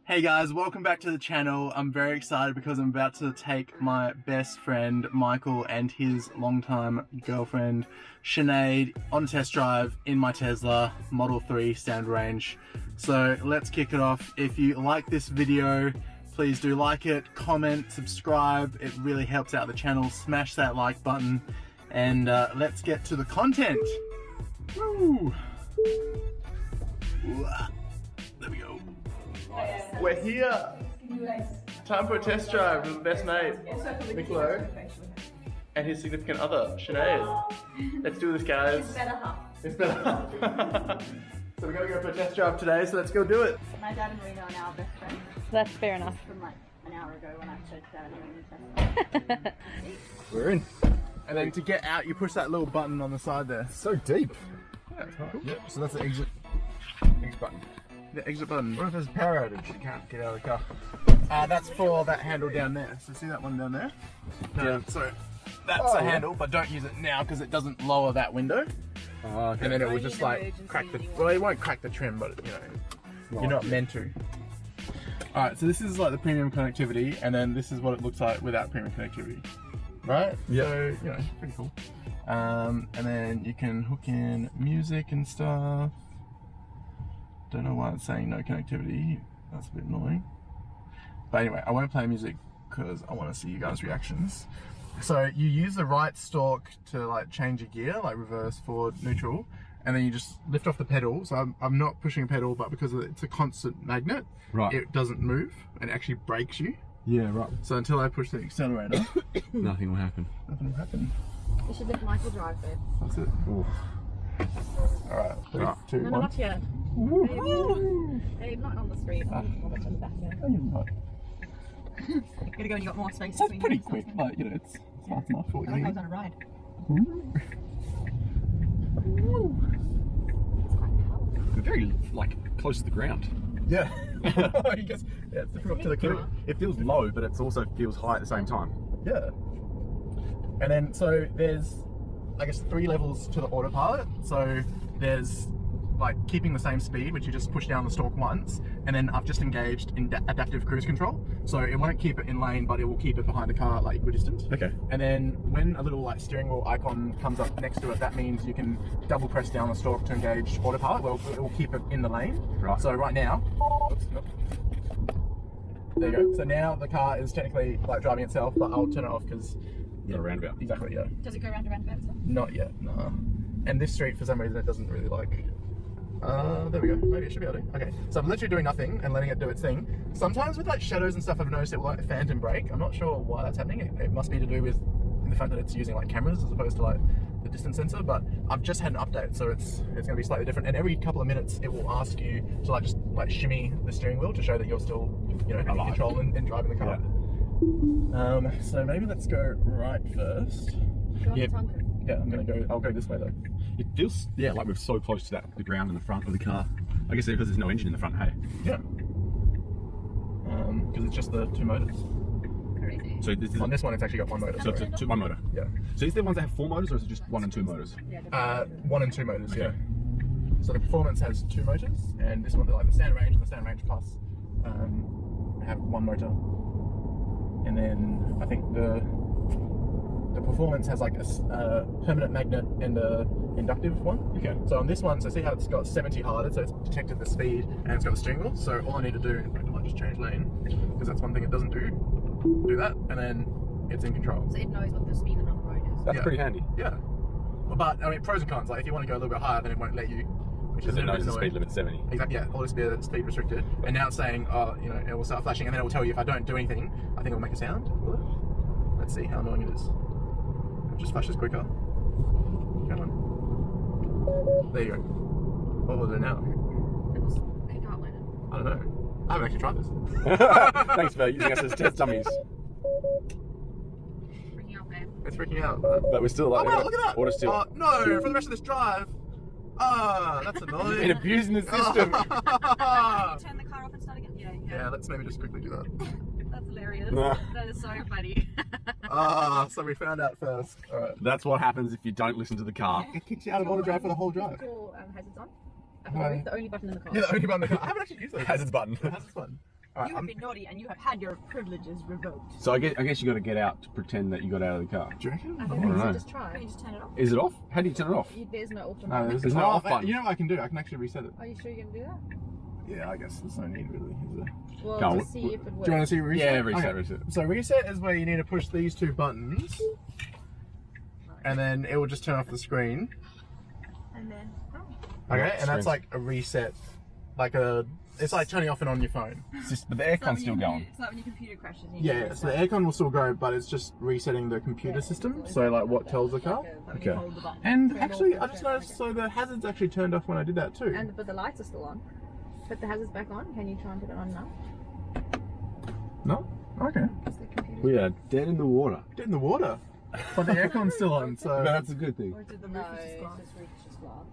Hey guys, welcome back to the channel. I'm very excited because I'm about to take my best friend Michael and his longtime girlfriend Sinead on a test drive in my Tesla Model 3 standard range. So let's kick it off. If you like this video, please do like it, comment, subscribe. It really helps out the channel. Smash that like button and let's get to the content. Woo! There we go. We're here. Time for a test drive with the best mate, Niccolo, and his significant other, Sinead. Let's do this, guys. It's better half. It's better half. So we're gonna go for a test drive today, so let's go do it. My dad and Rino are now best friends. That's fair enough. From like an hour ago when I showed Dad and Rino. We're in. And then to get out, you push that little button on the side there. So deep. Yeah, it's cool. Yep, so that's the exit button. The exit button. What if there's power outage? You can't get out of the car. That's for that handle down there. So see that one down there? Yeah. So that's the handle, but don't use it now because it doesn't lower that window. Oh, okay. And then it will Only just in like emergency crack the, you well, it won't crack the trim, but you know, you're not meant to. Alright, so this is like the premium connectivity, and then this is what it looks like without premium connectivity. Right? Yeah. So, you know, pretty cool. And then you can hook in music and stuff. Don't know why it's saying no connectivity. That's a bit annoying. But anyway, I won't play music because I want to see you guys' reactions. So you use the right stalk to like change your gear, like reverse, forward, neutral, and then you just lift off the pedal. So I'm not pushing a pedal, but because it's a constant magnet, Right. it doesn't move and actually brakes you. Yeah, right. So until I push the accelerator, Nothing will happen. nothing will happen. You should let Michael drive there. That's it. Ooh. Alright, 3, 2, No, 1. not yet. Babe, not on the street. On the back there. Oh, you're not. You gotta go and you got more space. That's between pretty you. quick, like, you know, it's fast enough for what I you like need. I was on a ride. We're very, like, close to the ground. Yeah. I guess, yeah, it's different up to the clip. It feels low, but it also feels high at the same time. Yeah. And then, so there's, I guess, 3 levels to the autopilot. So there's like keeping the same speed, which you just push down the stalk once, and then I've just engaged in adaptive cruise control. So it won't keep it in lane, but it will keep it behind the car like equidistant. Okay. And then when a little like steering wheel icon comes up next to it, that means you can double press down the stalk to engage autopilot. Well, it will keep it in the lane. Right. So right now, oops, nope. There you go. So now the car is technically like driving itself, but I'll turn it off because Got a roundabout. exactly, yeah. Does it go round and round about itself? Not yet, no. And this street, for some reason, it doesn't really like. There we go. Maybe it should be able to. Okay, so I'm literally doing nothing and letting it do its thing. Sometimes with like shadows and stuff, I've noticed it will like phantom brake. I'm not sure why that's happening. It must be to do with the fact that it's using like cameras as opposed to like the distance sensor. But I've just had an update, so it's going to be slightly different. And every couple of minutes, it will ask you to like just like shimmy the steering wheel to show that you're still, you know, having control and driving the car. Yeah. So maybe let's go right first. Go on Yeah. the tongue. Yeah, I'll go this way though. It feels, yeah, like we're so close to the ground in the front of the car. I guess because there's no engine in the front, hey? Yeah. Because it's just the 2 motors. Crazy. So this is, On this one, it's actually got 1 motor. so sorry. it's one motor. Yeah. So is there ones that have 4 motors, or is it just 1 and 2 motors? Yeah, 1 and 2 motors, Okay. yeah. So the Performance has 2 motors, and this one, like the Standard Range and the Standard Range Plus, have 1 motor. And then I think the Performance has like a permanent magnet and a inductive one. Okay. So on this one, so see how it's got 70 highlighted, so it's detected the speed and it's got the steering wheel. So all I need to do, in fact I might just change lane, because that's one thing it doesn't do that, and then it's in control. So it knows what the speed limit on the road is. That's Yeah. pretty handy. Yeah. But I mean, pros and cons. Like if you want to go a little bit higher, then it won't let you, which is Because a it little knows bit the annoying. speed limit's 70. Exactly. Yeah. All this speed restricted, and now it's saying, oh, you know, it will start flashing, and then it will tell you if I don't do anything, I think it will make a sound. Will it? Let's see how annoying it is. It just flashes quicker. Come on. There you go. What will it do now? It will kick out later. I don't know. I haven't actually tried this. Thanks for using us as test dummies. Freaking out, babe. It's freaking out. But we're still Oh like, wow, look at that! Auto still. Oh, no, for the rest of this drive. Ah, that's Been annoying. abusing the system. Turn the car off and start again. Yeah, let's maybe just quickly do that. That's hilarious. Nah. That is so funny. So we found out first. Alright. That's what happens if you don't listen to the car. It kicks you out of auto drive for the whole drive. Your hazards on. I think it's the only button in the car. Yeah, the only button in the car. I haven't actually used that. Hazards button. The hazards button. Alright, You have been naughty and you have had your privileges revoked. so I guess you got to get out to pretend that you got out of the car. Do you reckon? I I don't don't know. know. Just try. Can you just turn it off? Is it off? How do you turn it off? There's no auto. No, There's no off button. You know what I can do? I can actually reset it. Are you sure you're gonna do that? Yeah, I guess there's no need really, is there? Well, Go on, to see if it works. Do you want to see reset? Yeah, reset, Okay. reset. So reset is where you need to push these two buttons, and then it will just turn off the screen. And then. Okay, and that's Screen's- like a reset, it's like turning off and on your phone. But the aircon's still going. It's like when your computer crashes. Yeah, so the aircon will still go, but it's just resetting the computer system. So like what tells the car. Okay. And actually, I just noticed, so the hazards actually turned off when I did that too. But the lights are still on. Put the hazards back on. Can you try and put it on now? No? Okay. Is the computer We are dead in the water. Dead in the water. But the aircon's still on, But so that's a good thing. Or did the roof just glass? It's just glass.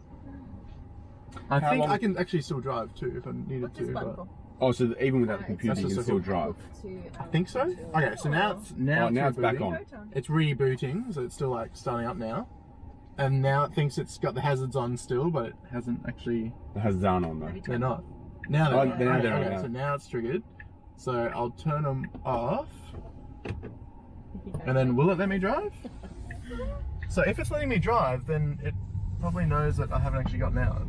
I How think long- I can actually still drive too if I needed What's to. this button But for? Oh, so even without the It's computer, you just can a still little- drive. I think so. Okay, so now it's Oh, now it's back rebooting. on. It's rebooting, so it's still like starting up now. And now it thinks it's got the hazards on still, but it hasn't actually. It has down on though. They're not. Now they're Oh, not. now Okay, they're okay, on. so now it's triggered. So I'll turn them off, and then will it let me drive? So if it's letting me drive, then it probably knows that I haven't actually gotten out.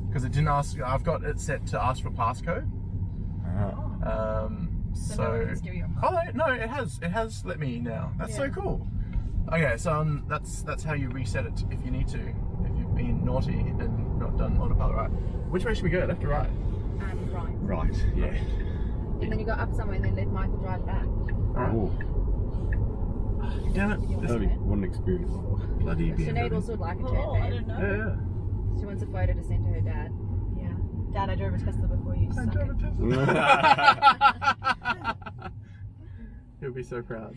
Because it didn't ask, I've got it set to ask for passcode. So, oh no, it has let me now. That's so cool. Okay, so that's how you reset it if you need to, if you've been naughty and not done autopilot right. Which way should we go, left or right? Right. Right, yeah. And then you go up somewhere and then let Michael drive back. Oh, Damn it, this that'd be what an experience. bloody Sinead BMW. also would like a turn babe. Yeah. She wants a photo to send to her dad. Yeah. Dad, I drove a Tesla before you. I Suck drove a it. Tesla. He'll be so proud.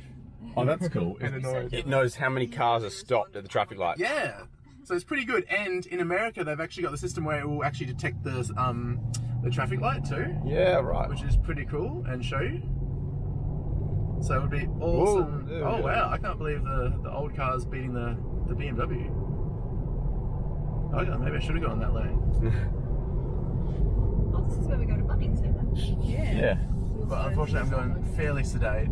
Oh, that's cool. And annoyed. It knows how many cars are stopped at the traffic light. Yeah. So it's pretty good. And in America, they've actually got the system where it will actually detect the traffic light too, Yeah, right. which is pretty cool, and show you. So it would be awesome. Whoa, yeah, oh yeah. wow! I can't believe the old car's beating the BMW. Okay, maybe I should have gone that lane. Oh, this is where we go to Bunnings, then. Yeah. Yeah. But unfortunately, I'm going fairly sedate.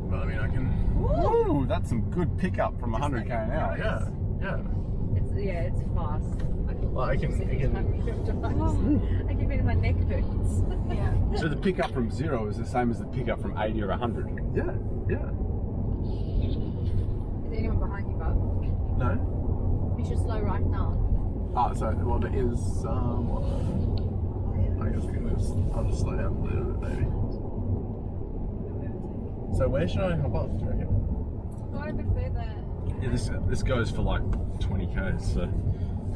But I mean, I can. Ooh, that's some good pickup from 100k an hour. Yeah, yeah. It's fast. Well, I can. I can feel my neck hurts. Yeah. So the pickup from 0 is the same as the pickup from 80 or 100. Yeah, yeah. Is there anyone behind you, Bob? No. You should slow right now. Oh, so well, there is someone. I guess I'll just slow down a little bit, maybe. So where should I hop off? Do you reckon? Go a bit further. Yeah, this goes for like 20k, so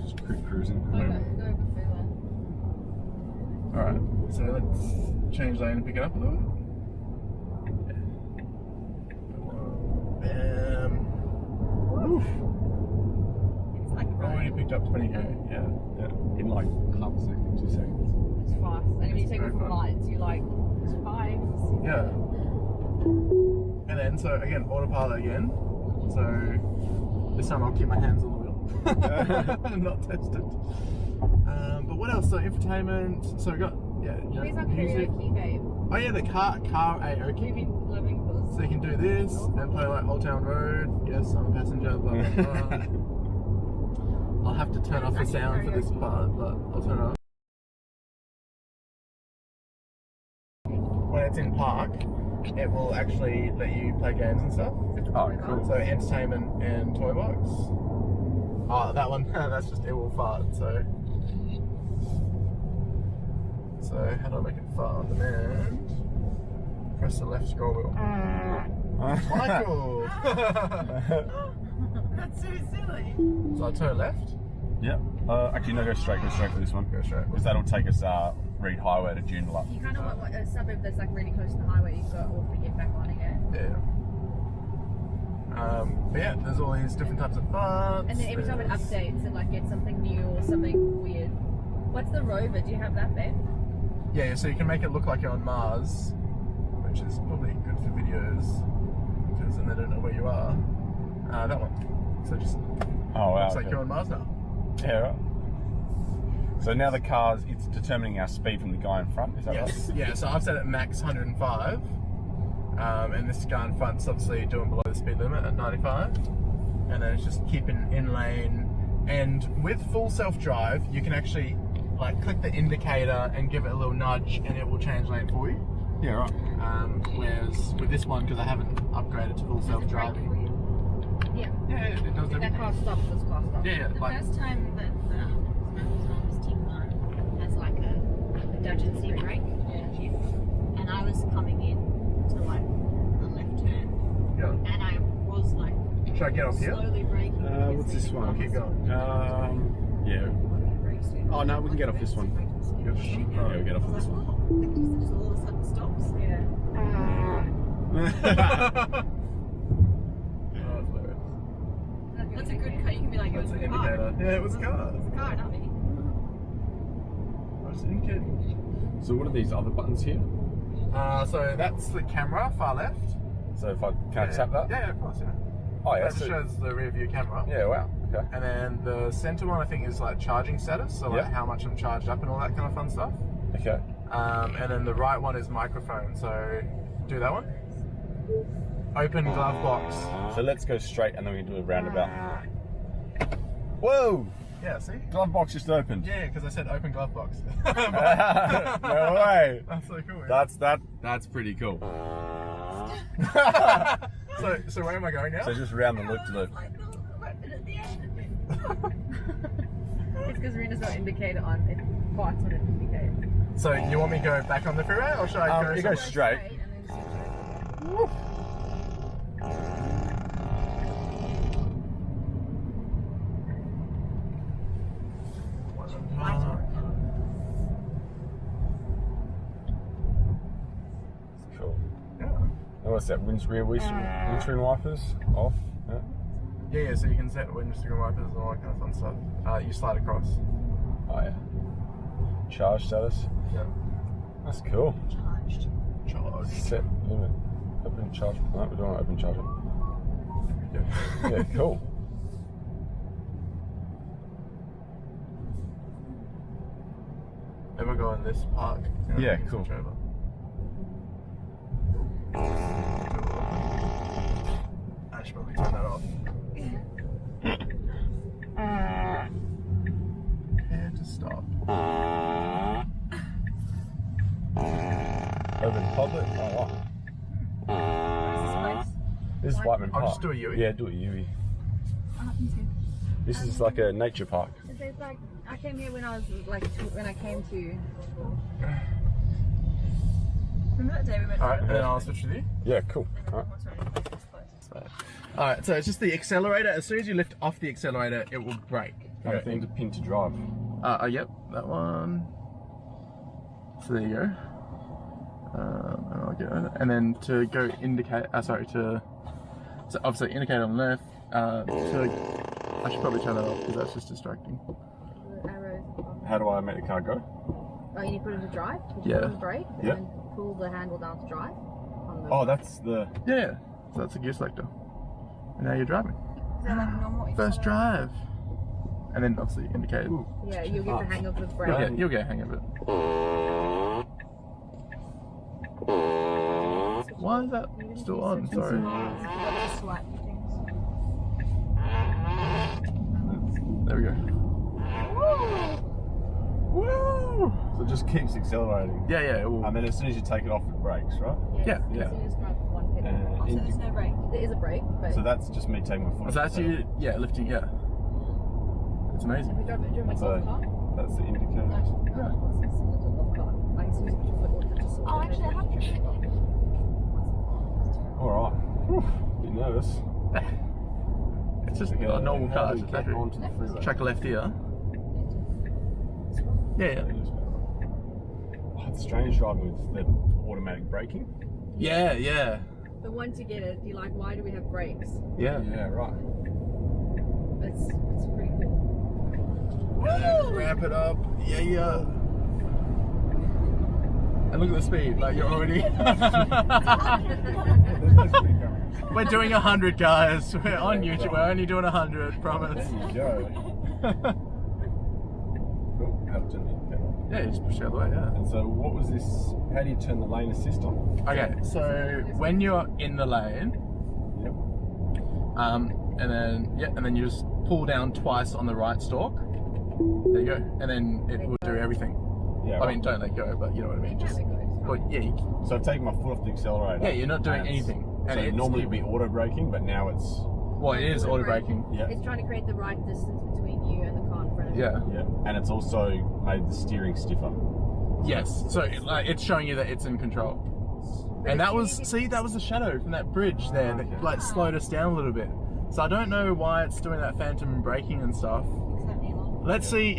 just cruising. Go a bit further. All right. So let's change lane and pick it up a little bit. Bam. Oof. It's like a Already ride. picked up 20k. Yeah. Yeah, in like half a second, 2 seconds. It's fast. And when you take Very off from fun. lights, you're like, it's 5. Yeah. And then, so again, autopilot again. So this time I'll keep my hands on the wheel and not test it. But what else? So infotainment. So we got Where's our music. karaoke, babe? Oh yeah, the car We've karaoke. been loving this. So you can do this and play like Old Town Road. Yes, I'm a passenger. Blah blah blah. I'll have to turn off the sound for this part, but I'll turn it off. When it's in park, it will actually let you play games and stuff. Oh, cool. So entertainment and toy box. Oh, that one, that's just it will fart. So how do I make it fart on demand? Press the left scroll wheel. Michael. That's so silly. So I turn left. Yeah. Actually, no, go straight for this one. Go straight. Because that'll take us Reed Highway to Joondalup. You kind of want a suburb that's like really close to the highway. You've got off and get back on again. Yeah. But yeah, there's all these different types of farts. And then every time it there's- updates, it like gets something new or something weird. What's the rover? Do you have that, babe? Yeah, so you can make it look like you're on Mars, which is probably good for videos, because then they don't know where you are. That one. So just Oh, wow. looks like you're on Mars now. Yeah, right. So now the car's, it's determining our speed from the guy in front, is that Yes. right? Yeah, so I've set it max 105. And this guy in front's obviously doing below the speed limit at 95. And then it's just keeping in lane. And with full self-drive, you can actually like click the indicator and give it a little nudge and it will change lane for you. Yeah, right. Whereas with this one, because I haven't upgraded to full self-driving. Yeah. Yeah, it does If that everything. car stops, this car stops. Yeah, The like, first time that Tom's T1 has like a emergency brake, and I was coming in to like a left turn, yeah. and I was like Should I get off here? slowly braking. What's this one? I'll keep going. Yeah. Oh no, we can get off this one. Yeah, we'll get off of this one. Just all of a sudden stops. Yeah. That's a good car. You can be like, it was That's a an car. indicator. Yeah, it was a car. It's a car, not me. I was indicating. So what are these other buttons here? So that's the camera, far left. So if I can't tap that? Yeah, of course, yeah. Oh yeah, That just so, shows the rear view camera. yeah, wow, okay. And then the center one, I think, is like charging status. So like Yeah. how much I'm charged up and all that kind of fun stuff. Okay. And then the right one is microphone. So do that one. Open glove box. So let's go straight and then we can do a roundabout. Whoa! Yeah, see? Glove box just opened. Yeah, because I said open glove box. No way. That's so cool. Yeah? That's pretty cool. So where am I going now? So just round the loop to loop. It's because Rino's got an indicator on. It fights on an indicator. So you want me to go back on the freeway, or should I go? You go somewhere? straight. And then Cool. Yeah. And what's that? Windscreen wipers off. Yeah. Yeah, so you can set windscreen wipers and all that kind of fun stuff. You slide across. Oh yeah. Charge status. Yeah. That's cool. Charged. Charge. Set limit. Open charge. No, we don't want to open charger. Yeah. Yeah, cool. Ever go in this park? Yeah, you can cool. switch over. I should probably turn that off. Prepare to stop. Open public. Oh, wow. This is Whiteman Park. I'll just do a Yui. Yeah, do a Yui. This is like a nature park. there's like, I came here when I was like, when I came to. Remember that day we went? Alright, and then I'll switch with you. Yeah, cool. Alright. Alright, so it's just the accelerator. As soon as you lift off the accelerator, it will brake. Kind of Yeah, into thing. pin to drive. Yep, that one. So there you go. And I'll get it. And then to go indicate, so obviously indicate on the left. I should probably turn that off because that's just distracting. The arrows. How do I make the car go? Oh, you need to put it into drive. You Yeah. Pull the brake. And Yeah. then pull the handle down to drive. On the Oh, that's the... Yeah, so that's a gear selector. And now you're driving. Is that like normal? First drive. And then obviously indicated. Yeah, you'll get the hang of the brake. You'll get a hang of it. Why is that still on? Sorry. Just swipe things. There we go. Woo! So it just keeps accelerating. Yeah, yeah. It will. And then as soon as you take it off, it brakes, right? Yeah, So yeah. you just drive with one pedal. Oh, so there's no brake. There is a brake, but So that's just me taking my foot So off that's the pedal. you, yeah, lifting, yeah. It's if amazing. we drive my So golf car. that's the indicator. No, it's similar to a golf car. Like as soon as you put your foot on, it just sort of. Oh, actually, I have driven a golf. Alright. Bit nervous. It's just Okay, a normal how car. do It's we just get onto the freeway? chuck a left here. Yeah, yeah. Oh, it's strange driving with the automatic braking. Yeah, yeah. But once you get it, you're like, why do we have brakes? Yeah. Yeah, right. It's pretty cool. Ramp it up. Yeah, yeah. And look at the speed. Like you're already. We're doing 100, guys. We're on YouTube. We're only doing 100. Promise. There you go. Cool. How turn the pedal. Yeah, you just push the other way, yeah. And so what was this? How do you turn the lane assist on? Okay, so when you're in the lane, Yep. and then you just pull down twice on the right stalk. There you go, and then it will do everything. Yeah. I mean, don't let go, but you know what I mean. Just, well, yeah, So I've taken my foot off the accelerator. yeah, you're not doing and anything. So normally it'd be auto braking, but now it's. Well, it is auto braking. Yeah. It's trying to create the right distance between you and the car in front of you. Yeah. Yeah. And it's also made the steering stiffer. Yes. So it's showing you that it's in control. And that was the shadow from that bridge there that like slowed us down a little bit. So I don't know why it's doing that phantom braking and stuff. Let's see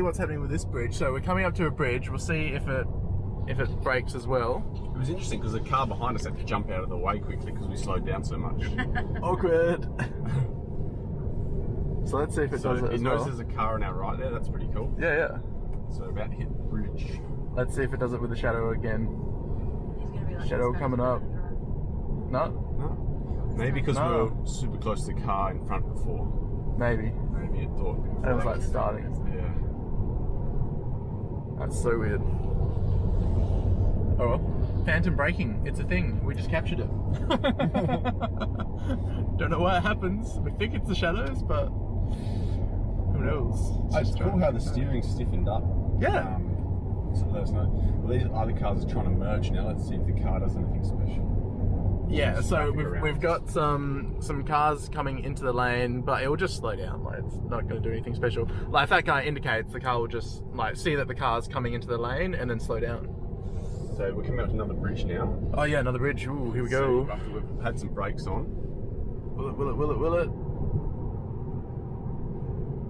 what's happening with this bridge. So we're coming up to a bridge. We'll see if it brakes as well. It was interesting because the car behind us had to jump out of the way quickly because we slowed down so much. Awkward. So let's see if it does it as knows well. there's a car on our right there. That's pretty cool. Yeah, yeah. So about to hit the bridge. Let's see if it does it with the shadow again. Shadow coming up. No? No. Maybe because No. we were super close to the car in front before. Maybe. Maybe it thought. And it was like starting. Yeah. That's so weird. Oh well. Phantom braking, it's a thing. We just captured it. Don't know why it happens. We think it's the shadows, but who knows? It's cool how the steering's stiffened up. Yeah. So let us know. Well, these other cars are trying to merge now. Let's see if the car does anything special. Yeah, so Wrap it around. we've got some cars coming into the lane, but it will just slow down. Like it's not going to do anything special. Like if that guy indicates, the car will just like see that the car's coming into the lane and then slow down. So we're coming up to another bridge now. Oh yeah, another bridge. Ooh, here we go. So after we've had some brakes on. Will it?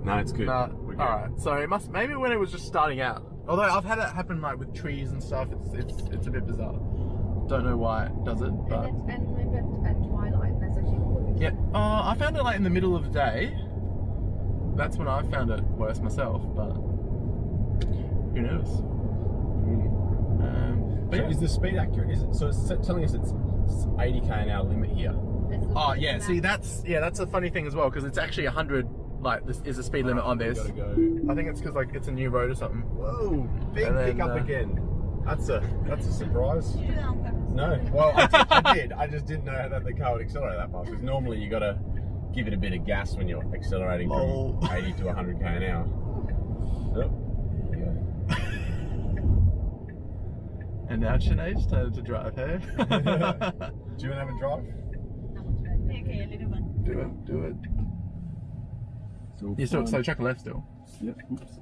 No, it's good. Nah. We're good. All right. So it must maybe when it was just starting out. Although I've had it happen like with trees and stuff. It's a bit bizarre. Don't know why it does it, but And maybe at twilight, that's actually good. yeah. I found it like in the middle of the day. That's when I found it worse myself, but who knows? But So yeah. is the speed accurate? Is it, so it's telling us it's 80k an hour limit here. Oh yeah. See, that's a funny thing as well because it's actually 100. Like this is a speed limit on this. Gotta go. I think it's because like it's a new road or something. Whoa, big And then, pickup again. That's a surprise. Did you do that on purpose? No, well I did. I just didn't know that the car would accelerate that fast. Because normally you gotta give it a bit of gas when you're accelerating Lol. from 80 to 100k an hour. Yep. There you go. And now Sinead's started to drive, hey? Do you want to have a drive? Okay, a little one. Do it. You still, so check left still. Yep. Oops.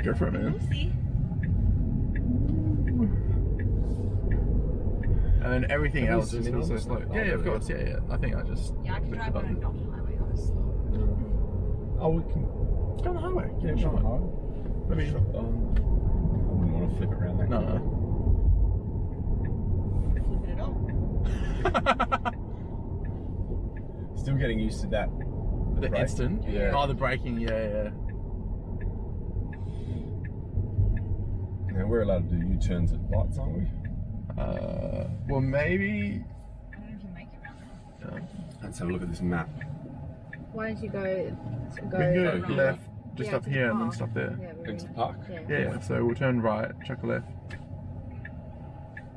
Go for it, man. See? And then everything Can we else zoom is in on so this? slow. Oh, Yeah, there of we course, go. yeah. I think I just Yeah, I can clicked drive the on button. a Dalton highway, honestly. Oh, we can Go on the highway. get Yeah, on the sure. highway. I mean, I wouldn't want to flip it around that. no. Flip it at all. Still getting used to that. The brake. instant. Yeah. Oh, the braking. Yeah. Now we're allowed to do U-turns at lights, aren't we? Well, maybe. I don't know if you make it around there. Let's have a look at this map. Why don't you go We can go around? left, just Yeah, up to here, the and then park. stop there. Yeah, we're Into in- the park. Yeah. So we'll turn right, chuck a left,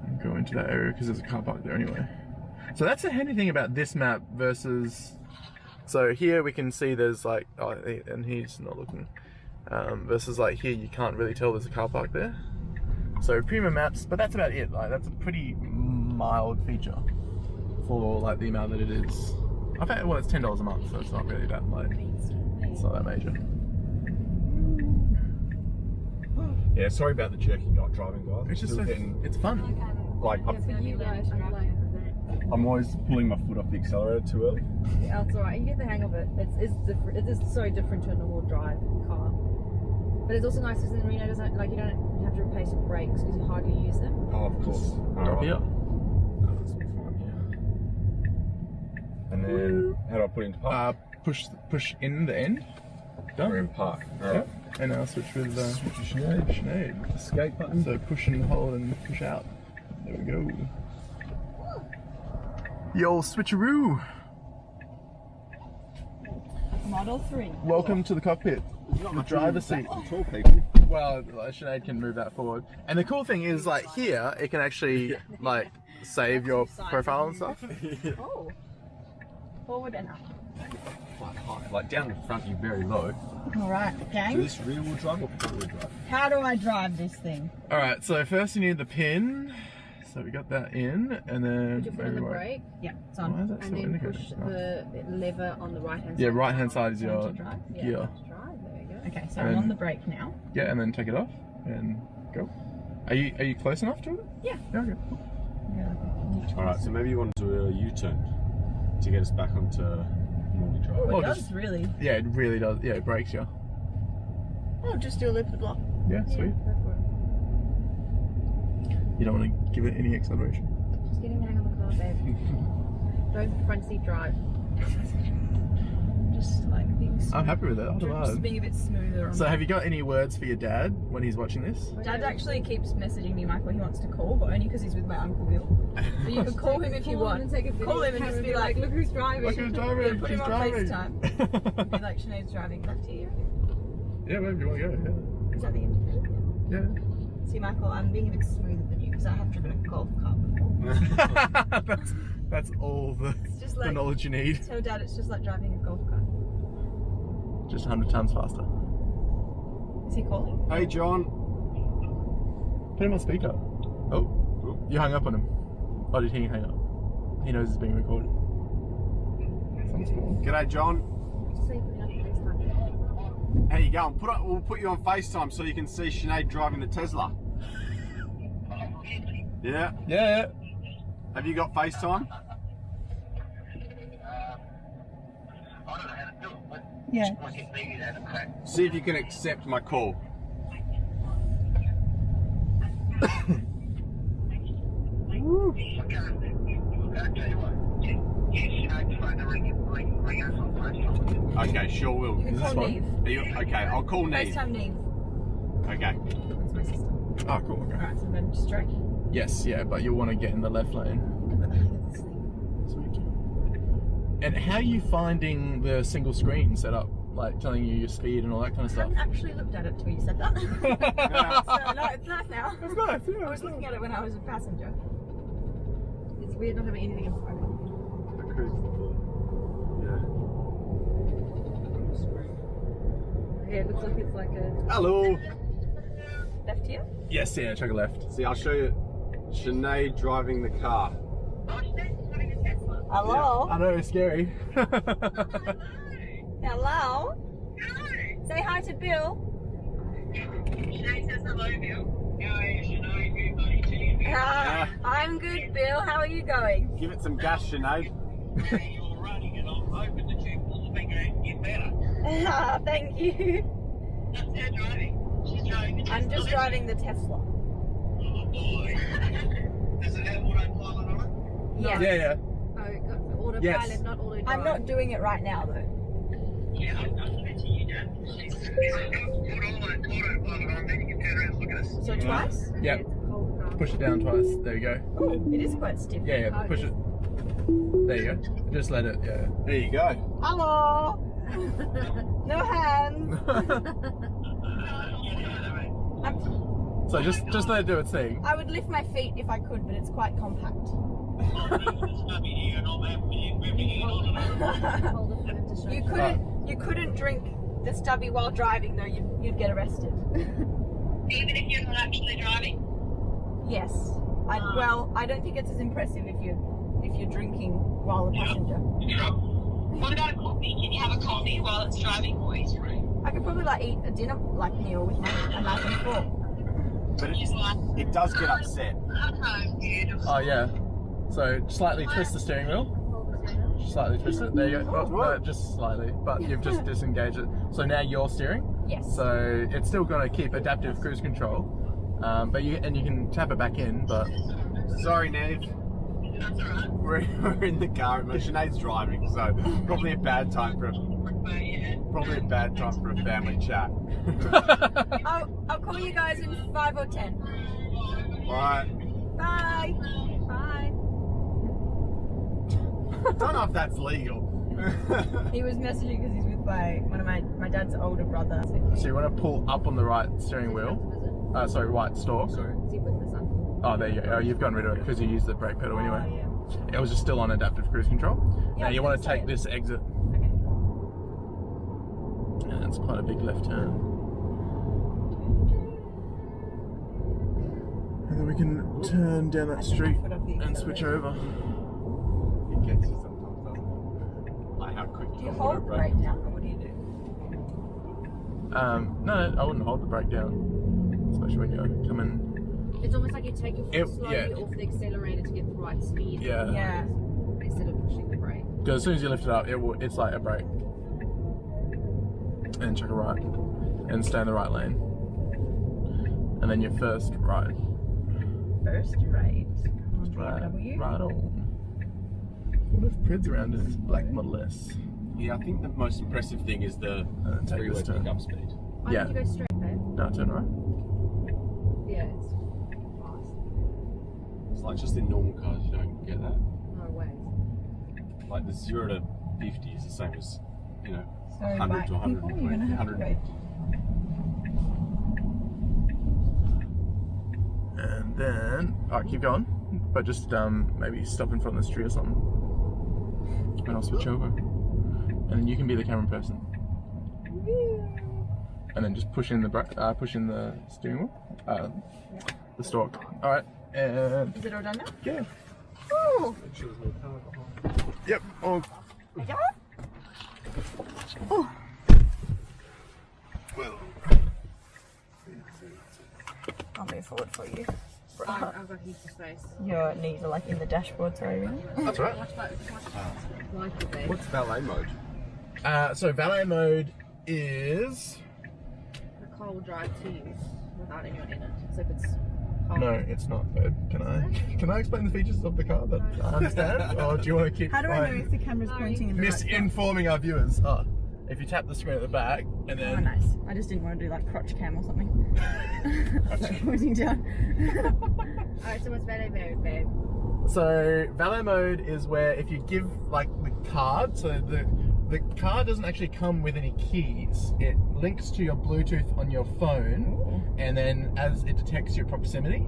and go into that area because there's a car park there anyway. So that's the handy thing about this map versus. So here we can see there's like, oh, and he's not looking. Versus like here, you can't really tell there's a car park there. So premium maps, but that's about it. Like that's a pretty mild feature for like the amount that it is. I think well, it's $10 a month, so it's not really that like it's not that major. Yeah, sorry about the jerky yacht driving, guys. It's just Still so, getting, it's fun. like Yeah, for you guys, I'm like, I'm always pulling my foot off the accelerator too early. yeah, it's alright. You get the hang of it. It's different. It is so different to a normal drive car. But it's also nice because then Reno doesn't like you don't have to replace your brakes because you hardly use them. Oh, of course. Drop here. Oh, that's fine, yeah. And then, how do I put it into park? Push in the end. Done. We're in park. Alright. Yep. And now switch with Switch to Sinead. Sinead. Escape button. So push and hold and push out. There we go. The old switcheroo. Model 3. Welcome to the cockpit. Not The much driver's seat. Tall people. Well, Sinead can move that forward. And the cool thing is, like, here, it can actually, like, save your profile and stuff. Oh. Forward and up. Quite high. Like down the front, you're very low. Alright, So gang. this rear wheel drive or front wheel drive? How do I drive this thing? Alright, so first you need the pin. So we got that in, and then... Put your foot on the brake. Yeah, it's Why is on. that And still then indicating? push the lever on the right hand side. Yeah, right hand side is Turn your to drive. Yeah, gear. turn to drive. There you go. Okay, so And- I'm on the brake now. Yeah, and then take it off and go. Are you close enough to it? Yeah. Yeah, okay. Alright, so maybe you want to do a U-turn to get us back onto normal drive. Oh, Well, it does just- really. Yeah, it really does. Yeah, it brakes you. Oh, just do a loop of the block. Yeah, sweet. Go for it. You don't want to give it any acceleration. Just getting the hang of the car, babe. Don't front seat drive. Just like being smooth. I'm happy with it. Just Otherwise. being a bit smoother. On So have you got any words for your dad when he's watching this? Dad actually keeps messaging me, Michael. He wants to call, but only because he's with my uncle Bill. So you can call him if you want. Call him and just be like, "Look who's driving." Look who's driving. Yeah, put She's him on driving. FaceTime. Be like, Sinead's driving. Back to you. Yeah, wherever you want to go. Is that the indicator? Yeah. See, Michael, I'm being a bit smoother than you because I have driven a golf cart before. that's all the, just the like- knowledge you need. Tell Dad it's just like driving a golf cart. Just 100 times faster. Is he calling? Hey John. Put him on speaker. Oh, you hung up on him. Oh, did he hang up? He knows it's being recorded. Someone's calling. G'day John. Just say put it on FaceTime. How you going? We'll put you on FaceTime so you can see Sinead driving the Tesla. Yeah? Yeah. Have you got FaceTime? Yeah. See if you can accept my call. Okay, sure will. You can Is this call fine? Neve. Are you, okay, I'll call Neve. FaceTime Neve. Okay. That's my sister. Oh, cool. Okay. Alright, so then straight. Yes, yeah, but you'll want to get in the left lane. Sweet. And how are you finding the single screen setup? Like telling you your speed and all that kind of I stuff? haven't actually looked at it till you said that. So, no, it's nice now. It's nice, yeah. I was looking at it when I was a passenger. It's weird not having anything in front of me. Okay, it looks like it's like a Hello. left here. Yes, yeah, check a left. See, I'll show you Sinead driving the car. Hello. I know, it's scary. Hello. Say hi to Bill. I'm good, Bill. How are you going? Give it some gas, Sinead. Thank you. I'm just driving the Tesla. Does it have autopilot on it? Yes. Yeah. Oh, autopilot, Yes. not auto drive. I'm not doing it right now though. Yeah, I bet you don't. Put autopilot on, then you can turn around and look at us. So twice? Yep. Push it down twice. There you go. Oh, it is quite stiff. Yeah, push it. There you go. Just let it, yeah. There you go. Hello. No hands. So just let it do its thing. I would lift my feet if I could, but it's quite compact. You couldn't drink the stubby while driving though. You'd get arrested. Even if you're not actually driving? Yes. Well, I don't think it's as impressive if you're drinking while a passenger. What about a coffee? Can you have a coffee while it's driving? Always right. I could probably like eat a dinner like meal with a knife and fork. But it does get upset. Oh yeah. So slightly twist the steering wheel. Slightly twist it. There you go. No, just slightly. But you've just disengaged it. So now you're steering. Yes. So it's still going to keep adaptive cruise control. But you can tap it back in. But Sorry, Neve. We're in the car. Sinead's driving, so probably a bad time for a family chat. I'll call you guys in 5 or 10. Alright. Bye. Bye. Don't know if that's legal. He was messaging because he's with by one of my dad's older brother. So you want to pull up on the right steering wheel. Sorry, right stalk. Sorry. See with the sun. Oh, there you go. Oh, you've gotten rid of it because you used the brake pedal anyway. Oh, yeah. It was just still on adaptive cruise control. Yeah, Now you I want was to gonna take say. this exit. Okay. And it's quite a big left turn. And then we can turn down that street and switch over. It gets you sometimes, doesn't it? Like how quick Do you hold the brake down, or what do you do? No, I wouldn't hold the brake down, especially when you're coming. It's almost like you take your foot slowly yeah. off the accelerator to get the right speed. Yeah. Yeah. Instead of pushing the brake. Because as soon as you lift it up, it's like a brake. And check a right. And stay in the right lane. And then your first right. First right. Right. BMW. Right on. What if Prids around this black Model S? Yeah, I think the most impressive thing is the take three-way this turn. pickup speed. Why Yeah. don't you go straight, babe? No, turn right. Yeah, it's fast. It's like just in normal cars you don't get that. No way. Like the 0 to 50 is the same as, you know, Sorry, 100 to bike people, 120, you're gonna have to 100. And then, alright, keep going. But just maybe stop in front of the street or something. And I'll switch over. And then you can be the camera person. And then just push in the steering wheel. The stalk. Alright, and Is it all done now? yeah. Oh. Yep. Oh. Yeah. I'll move forward for you. I've got heaps of space. Your knees are like in the dashboard, sorry. That's right. Like it, babe. What's valet mode? So valet mode is The car will drive to you without anyone in it. So if it's cold. no, it's not, babe. Can I explain the features of the car that I understand, or do you want to keep? How do I know like, if the camera's pointing in the right spot? misinforming our viewers? Oh, if you tap the screen at the back and then Oh, nice. I just didn't want to do like crotch cam or something. Like pointing down. Alright, so what's valet mode, babe? So valet mode is where if you give like the card, so the car doesn't actually come with any keys. It links to your Bluetooth on your phone, and then as it detects your proximity,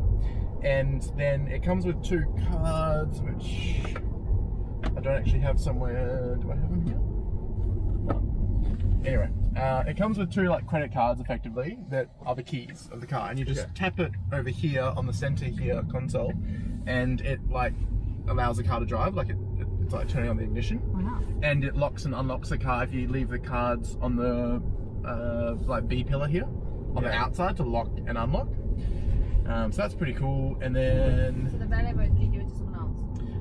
and then it comes with 2 cards, which I don't actually have somewhere. Do I have them here? No. Anyway, it comes with 2 like credit cards, effectively, that are the keys of the car, and you just tap it over here on the center here console, and it like allows the car to drive, like it's like turning on the ignition. Wow. And it locks and unlocks the car if you leave the cards on the like B pillar here on the outside to lock and unlock. So that's pretty cool. And then So the valet mode, can you give it to someone else?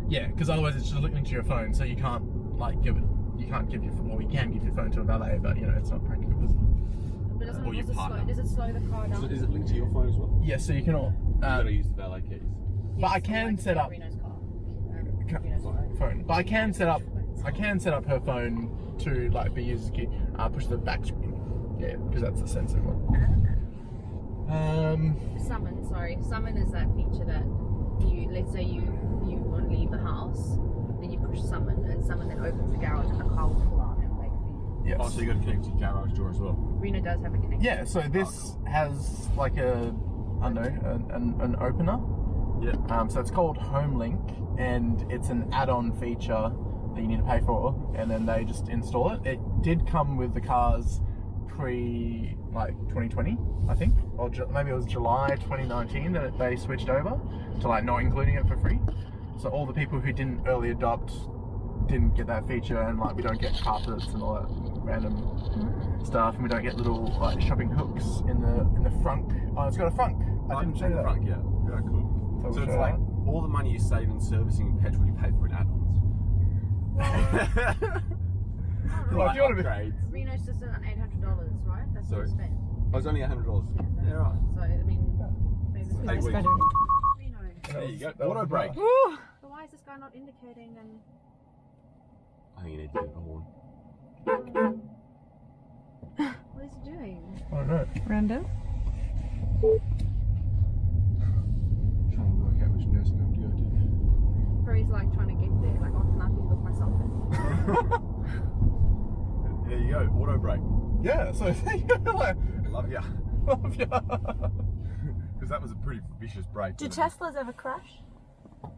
yeah, because otherwise it's just linked to your phone, so you can't like give your well, you can give your phone to a valet, but you know it's not practical. But doesn't Or your partner. does it slow the car down? Is it linked to your phone as well? Yeah, so you can all. You gotta use the valet keys. But I can set up Rino's car. Rino's phone. But I can set up her phone to like be used as a key. Push the back screen. Yeah, because that's the sensitive one. Summon, sorry. Summon is that feature that let's say you want to leave the house, then you push summon, and summon then opens the garage and the car will pull out and wait for you. Yes. Oh, so you gotta connect to your garage door as well. Reno does have a connection. Yeah, so this has like an opener. Yeah. So it's called Home Link, and it's an add-on feature that you need to pay for, and then they just install it. It did come with the cars pre like 2020, I think, or maybe it was July 2019 that they switched over to like not including it for free. So all the people who didn't early adopt didn't get that feature, and like we don't get carpets and all that random stuff, and we don't get little like shopping hooks in the frunk. Oh, it's got a frunk. I didn't say the that. front, yeah. Yeah, cool. So So it's show like that. all the money you save in servicing and petrol you pay for in add-ons. Well, if you want to be, upgrades. Reno's just an $800, right? That's what Sorry. you spent. Oh, it's only $100. Yeah, right. So, I mean, maybe it's Hey, wait. Reno. There you go. that was Auto the brake. bar. So why is this guy not indicating and... I think you need to get a horn. What is he doing? I don't know. Rando? Trying to work out which nursing home to go to. Probably he's like trying to get there, like, oh, can I please look myself in? There you go. auto brake. Yeah, so like, Love ya. love ya. Because that was a pretty vicious brake. Do wasn't it? Teslas ever crash?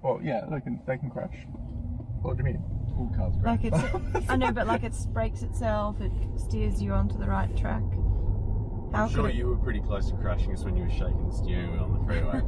Well, yeah, they can crash. What do you mean? All cars crash. Like it's, I know, but like it brakes itself, it steers you onto the right track. How I'm sure could it? you were pretty close to crashing us when you were shaking the steering wheel on the freeway.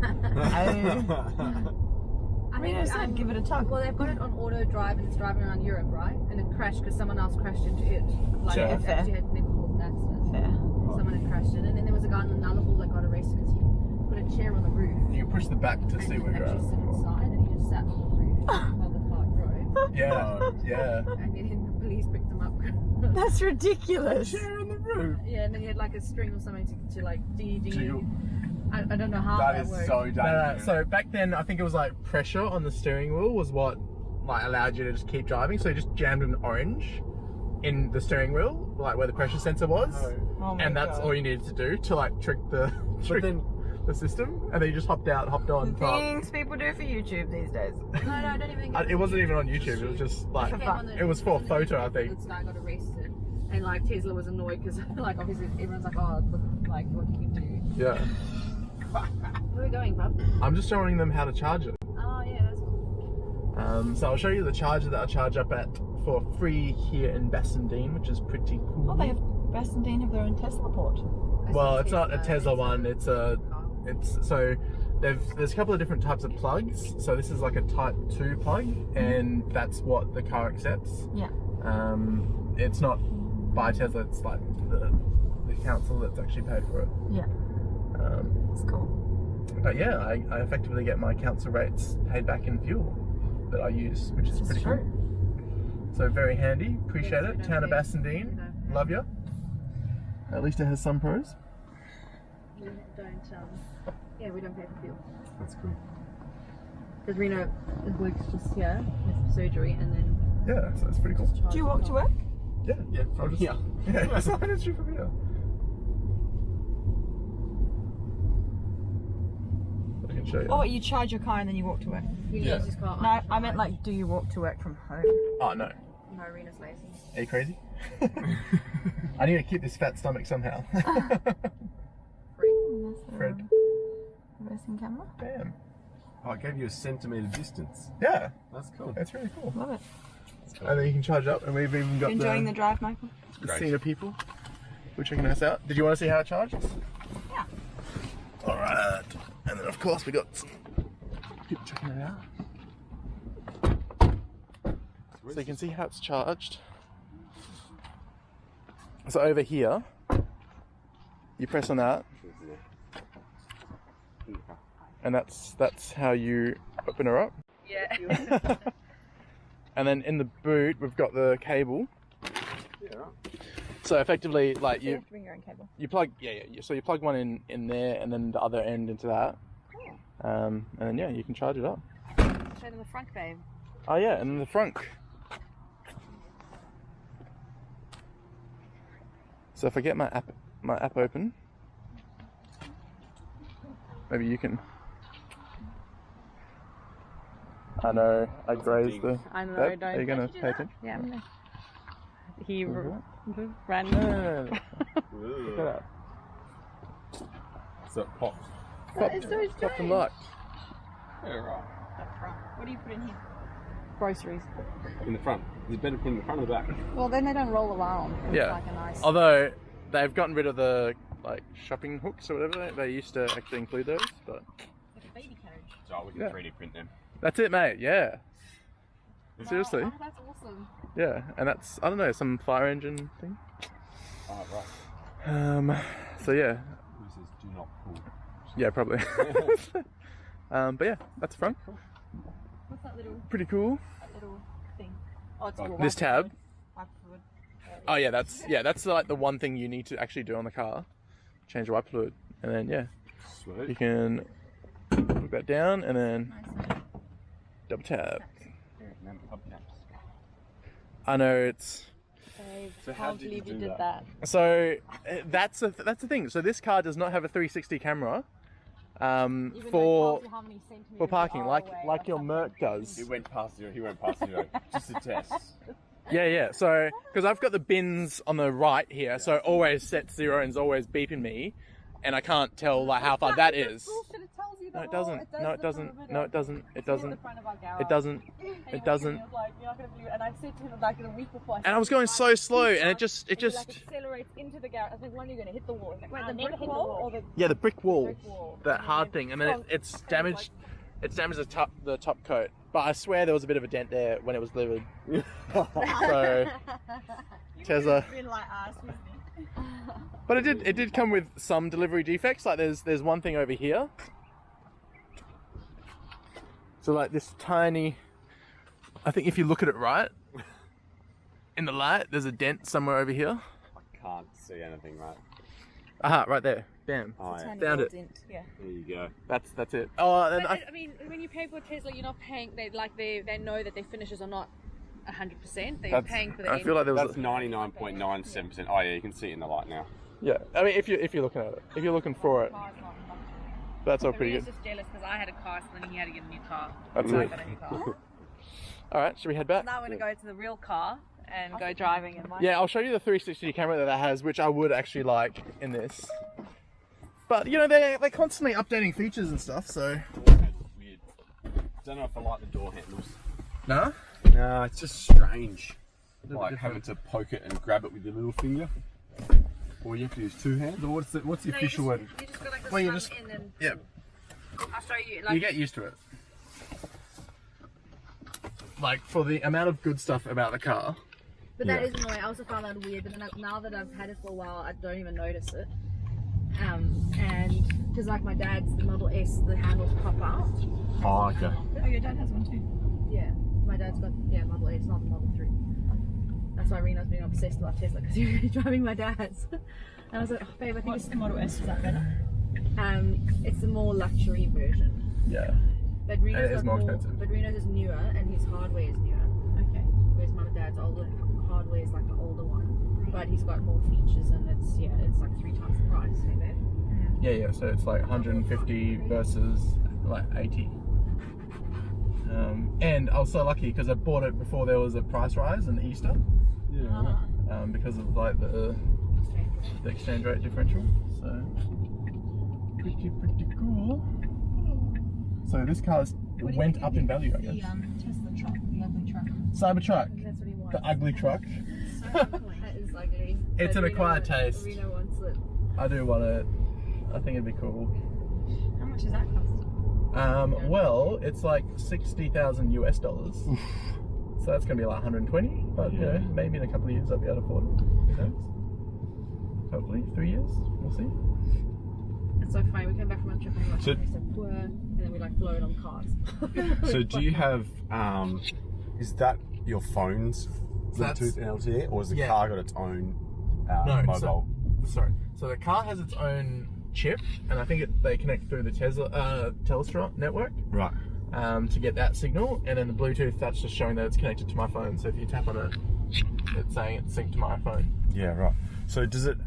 I Rino said, give it a tug. Well, they've got it on auto drive and it's driving around Europe, right? And it crashed because someone else crashed into it. Like, Sure. it Fair. actually had never caused an accident. Fair. Someone had crashed it. And then there was a guy in the Nullarbor that got arrested because he put a chair on the roof. You can push the back to And see he where you're actually sit at. inside and he just sat on the roof while the car drove. Yeah, yeah. And then the police picked him up. That's ridiculous. Chair on the roof. Yeah, and then he had like a string or something to like ding. Jiggle. I don't know how that That is worked. so dangerous. No, so back then, I think it was like pressure on the steering wheel was what like allowed you to just keep driving. So you just jammed an orange in the steering wheel, like where the pressure sensor was, Oh my and that's God. all you needed to do to like trick the the system. And then you just hopped on. Things people do for YouTube these days. No, I don't even think It wasn't even on YouTube. It was just like It came on the- it was for on the photo, I news think. This guy got arrested, and like Tesla was annoyed because like obviously everyone's like, oh, look, like what you can do. Yeah. Where are we going, bub? I'm just showing them how to charge it. Oh yeah, that's cool. So I'll show you the charger that I charge up at for free here in Bassendean, which is pretty cool. Oh, they have Bassendean have their own Tesla port. Well, it's not a Tesla one. It's so there's a couple of different types of plugs. So this is like a Type 2 plug, and that's what the car accepts. Yeah. It's not by Tesla. It's like the council that's actually paid for it. Yeah. It's cool. But yeah, I effectively get my council rates paid back in fuel that I use, which is pretty true. cool. So very handy. Appreciate Yes, it. we don't Town of pay- Bassendean. we don't pay. Love you. At least it has some pros. We don't. Yeah, we don't pay for fuel That's cool. because Reno works just here with surgery, and then Yeah, so it's pretty cool. just Do you walk to work? Yeah, Yeah, I'll from just- here. Yeah, it's not an issue from here. I can show you. Oh, you charge your car and then you walk to work? He Yeah. leaves his car. No, I uncharged. meant like, do you walk to work from home? Oh no. No, Rena's lazy. Are you crazy? I need to keep this fat stomach somehow. Fred. Reversing camera. Damn. Oh, I gave you a centimetre distance. Yeah, That's cool. that's really cool. Love it. And then you can charge up, and we've even got Enjoying the drive, Michael? the Great. scene of people who are checking us out. Did you want to see how it charges? Yeah. All right. And then of course we got some people checking it out. So you can see how it's charged. So over here, you press on that, and that's how you open her up. Yeah. And then in the boot, we've got the cable. Yeah, right. So effectively, like You you have to bring your own cable. you plug so you plug one in there, and then the other end into that. And then yeah, you can charge it up. Show them the front, babe. Oh yeah, and then the front. So if I get my app open, maybe you can. I know I grazed the. I know, Babe, don't- Are you gonna don't you do pay that? attention? Yeah. He Mhm. ran. No. Look at that. So it pops. That is so Popped and strange. locked. Yeah, right. What do you put in here? Groceries. In the front. Is it better to put in the front or the back? Well, then they don't roll around. It's Yeah. like a nice. Although they've gotten rid of the like shopping hooks or whatever, they used to actually include those, but Like a baby carriage. So we can Yeah. 3D print them. that's it, mate. Yeah. Seriously. Oh, that's awesome. Yeah, and that's I don't know some fire engine thing. Oh, right. So yeah, Who says do not pull? yeah, probably. But yeah, that's the front. What's that little Pretty cool. thing? Oh, it's a Like little This tab. wiper fluid. Oh yeah, that's like the one thing you need to actually do on the car. Change the wiper fluid, and then yeah, you Sweet. can put that down and then double tap. Remember hubcaps. I know it's. So how did you do that? So that's the thing. So this car does not have a 360 camera for parking, like your Merc does. He went past you. He went past you. Just a test. Yeah. So, because I've got the bins on the right here, so it always sets 0 and is always beeping me, and I can't tell like how far that is. No, it doesn't. No, it doesn't. No, it doesn't. It doesn't. It doesn't. It doesn't. And I said to him like in a week before. And I was going so slow, and it just. Like accelerates into the garage. I was like, when are you going to hit the wall? Like, wait, the never brick hit the wall wall. or the Yeah, the brick wall. That And hard then thing, and then it's damaged. It's damaged the top coat. But I swear there was a bit of a dent there when it was delivered. So Tesla. Been like ass with me. But it did come with some delivery defects. Like there's one thing over here. So like this tiny, I think if you look at it right, in the light, there's a dent somewhere over here. I can't see anything, mate. Aha, right there. Bam. Oh, yeah. Found it. Yeah. There you go. That's it. Oh, and But I mean, when you pay for a Tesla, you're not paying. They know that their finishes are not 100%. They're paying for the. I feel like there was. That's 99.97%. Oh yeah, you can see it in the light now. Yeah, I mean, if you're looking at it, if you're looking for it, that's all pretty Rino's good. just jealous because I had a car, so then he had to get a new car. That's So I it. got a new car. All right, should we head back? Now we're gonna go to the real car and go driving. And Yeah, I'll show you the 360 camera that has, which I would actually like in this. But you know, they're constantly updating features and stuff, so. Weird. Don't know if I like the door handles. No? No, it's just strange. bit Like having to poke it and grab it with your little finger. Or you have to use two hands. Or what's the official word? You just go like this Well, you thumb just- in and Yeah. I'll show you. You get used to it. Like for the amount of good stuff about the car. But that Yeah. is annoying. I also found that weird. But then now that I've had it for a while, I don't even notice it. And because like my dad's the Model S, the handles pop out. Oh, okay. Oh, your dad has one too. Yeah, my dad's got Model S, not the Model 3. That's why Reno's been obsessed with our Tesla because he's really driving my dad's. And I was like, oh, babe, I think What's the Model S? Is that better? it's the more luxury version. Yeah. But Reno's it is got more expensive. But Reno's is newer and his hardware is newer. Okay. Whereas my dad's older hardware is like the older one. But he's got more features and it's like 3 times the price. Like that. Yeah, so it's like 150 versus like 80. And I was so lucky because I bought it before there was a price rise in Easter, Yeah. because of like the exchange rate differential. So pretty cool. So this car went up in value, I guess. The Tesla truck, the ugly truck. Cybertruck, That's what he wants. the ugly truck. That is ugly. It's But an acquired Reno- taste. Reno wants it. I do want it. I think it'd be cool. How much does that cost? Well, it's like $60,000 US. So that's gonna be like 120. But you know, maybe in a couple of years I'll be able to afford it. Who knows? Hopefully 3 years. We'll see. It's so funny. We came back from a trip and we were So- like, so poor, and then we like blow it on cars. So do you have, is that your phone's That's- Bluetooth and LTE, or has the Yeah. car got its own No, mobile? So the car has its own chip, and I think they connect through the Telstra network Right. to get that signal, and then the Bluetooth, that's just showing that it's connected to my phone. So if you tap on it, it's saying it's synced to my phone. Yeah, right. So does it,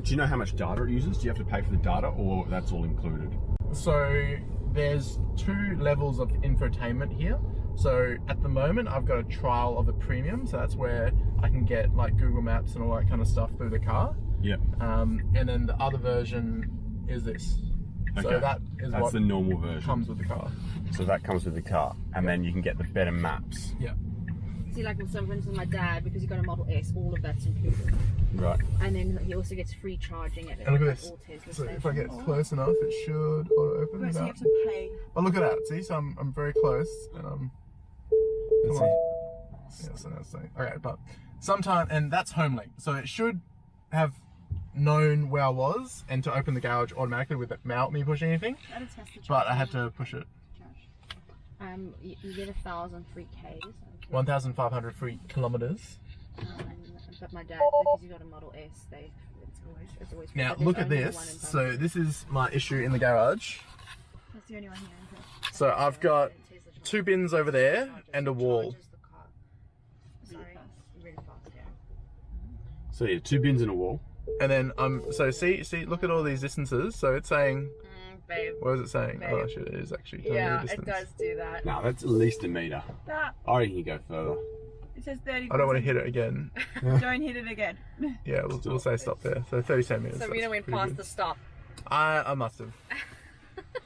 do you know how much data it uses? Do you have to pay for the data, or that's all included? So there's 2 levels of infotainment here. So at the moment I've got a trial of the premium, so that's where I can get like Google Maps and all that kind of stuff through the car. Yeah. And then the other version is this. So Okay. that is That's what the normal version. comes with the car. So that comes with the car, and then you can get the better maps. Yeah. See, like with for instance, my dad, because he got a Model S, all of that's included. Right. And then he also gets free charging at And look at like, this. all Tesla So if I stations. get close enough, it should auto open. Right, so you without- have to pay. But look at that. See, so I'm very close, and I'm. Let's Come see. Yeah, so that's saying. Okay, but sometime, and that's HomeLink, so it should have known where I was, and to open the garage automatically without me pushing anything. That is Tesla But I had to push it. You get 1,000 free Ks. 1,500 free kilometers. But my dad, because he got a Model S, it's always free. Now But there's look at only this. one in So Dublin. this is my issue in the garage. That's the only one here. Okay. So I've got 2 bins over there and a wall. Charges the car Sorry. really fast, yeah. So yeah, 2 bins and a wall. And then so see, look at all these distances. So it's saying, Babe. what is it saying? Babe. Oh shit, it is actually telling me the Yeah, distance. it does do that. No, that's at least a meter. That. I reckon you go further. It says 30. I don't want to hit it again. Don't hit it again. Yeah, we'll say stop there. So 37 minutes. So that's Rino went pretty past good. the stop. I must have.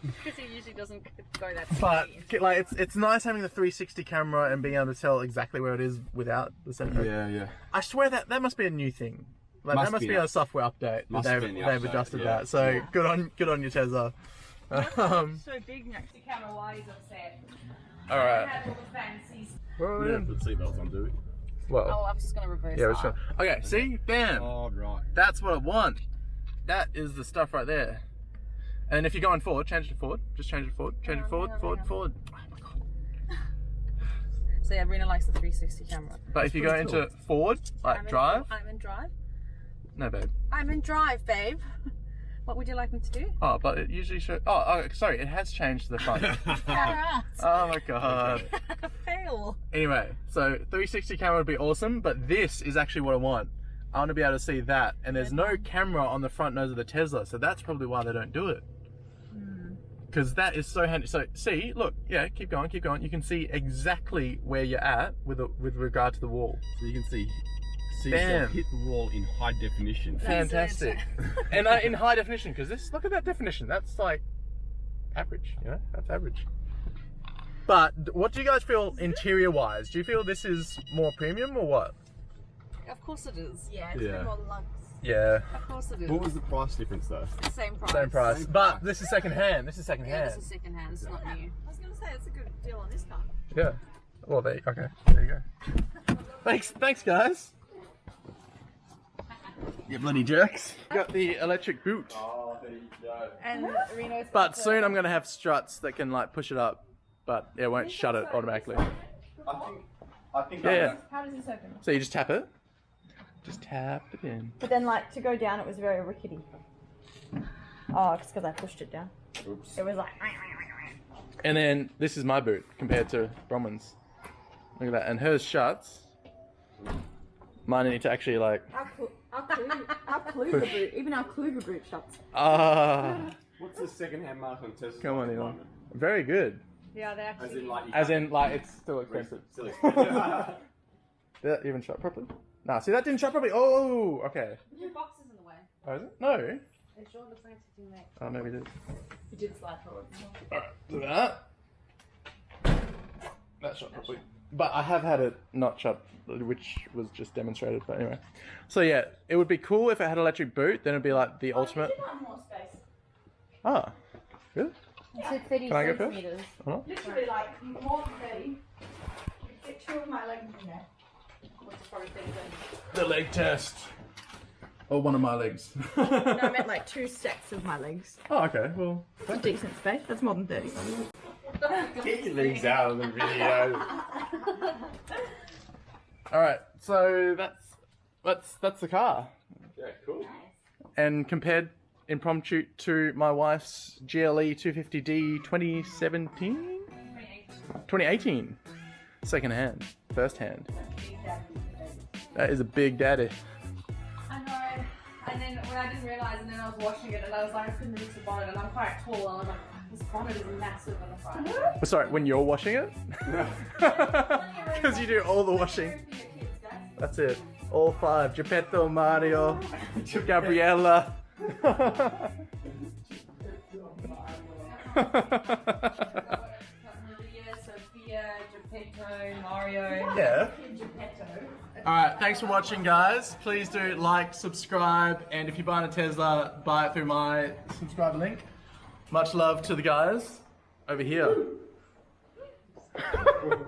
Because he usually doesn't go that But speedy. like it's nice having the 360 camera and being able to tell exactly where it is without the center. Yeah. I swear that must be a new thing. Like Must that must be be that. a software update. Must that be in the they've update, adjusted yeah. that. So good on your Tesla. So big next to camera, why he's upset. All right. Have all the fancies. Well, Yeah, put seatbelts on, do we? Oh, I'm just going to reverse yeah. that. Okay. See, bam. Oh, right. That's what I want. That is the stuff right there. And if you're going forward, change it to forward. Just change it forward. Change it forward. Forward. Oh my god. So yeah, Rino likes the 360 camera. But if you go into forward, like drive. I'm in drive. No, babe. I'm in drive, babe. What would you like me to do? Oh, but it usually shows. Oh, sorry. It has changed to the front. Alright. Oh my god. Fail. Anyway, so 360 camera would be awesome, but this is actually what I want. I want to be able to see that, and there's no camera on the front nose of the Tesla, so that's probably why they don't do it. Because that is so handy. So see, look, yeah, keep going. You can see exactly where you're at with regard to the wall. So you can see Bam. yourself hit the wall in high definition. Fantastic. And in high definition, because look at that definition. That's like average, you know? That's average. But what do you guys feel interior-wise? Do you feel this is more premium or what? Of course it is. Yeah, it's Yeah. yeah. more luxe. Yeah, Of course it is. What was the price difference though? The same price. same price. Same But price. this is second hand. This is second Yeah, hand. this is second hand. It's not new. I was going to say, it's a good deal on this car. Yeah. Well, there you go. Thanks, guys. You bloody jerks. Got the electric boot. Oh, there you go. And Reno's But soon I'm gonna have struts that can like push it up, but it won't shut it automatically. I think. Yeah. How does this open? So you just tap it. Just tap it in. But then, like, to go down, it was very rickety. Oh, it's because I pushed it down. Oops. It was like... And then this is my boot compared to Bronwyn's. Look at that. And hers shuts. Mine need to actually like. Our Kluger boot, even our Kluger boot shuts. What's the second-hand mark on Tesla? Come on, Elon. Very good. Yeah, they actually... As in, like, you As can't- in, like, it's still expensive. Silly. Did that even shut properly? Nah, see, that didn't shut properly. Oh, okay. Your box is in the way. Oh, is it? No. It sure looks like it's in there. Oh, maybe it is. You did slide forward. Alright, do that. That shut properly. But I have had it not shut, which was just demonstrated, but anyway. So yeah, it would be cool if it had electric boot, then it'd be like the ultimate. have more space. Ah, really? It said 30 Can I go first? centimeters. Or not? Literally, like, more than 30. You could fit 2 of my legs in there. What's the probably thing then? The leg test. Or one of my legs. No, I meant like 2 sets of my legs. Oh, okay, well. That's a decent space. That's more than 30. Get your legs out of the video. Alright, so that's the car. Yeah, cool. And compared impromptu to my wife's GLE 250D 2017? 2018. Second hand. First hand. That is a big daddy. I know. And then when I didn't realise, and then I was washing it, and I was like, I couldn't reach the bonnet, and I'm quite tall, and I was like, this bonnet is massive on the front. Sorry, when you're washing it? Because you do all the washing. That's it. All 5. Geppetto, Mario, Gabriella. Maria, Sophia, Geppetto, Mario. Yeah. Alright, thanks for watching, guys. Please do like, subscribe, and if you're buying a Tesla, buy it through my subscriber link. Much love to the guys over here.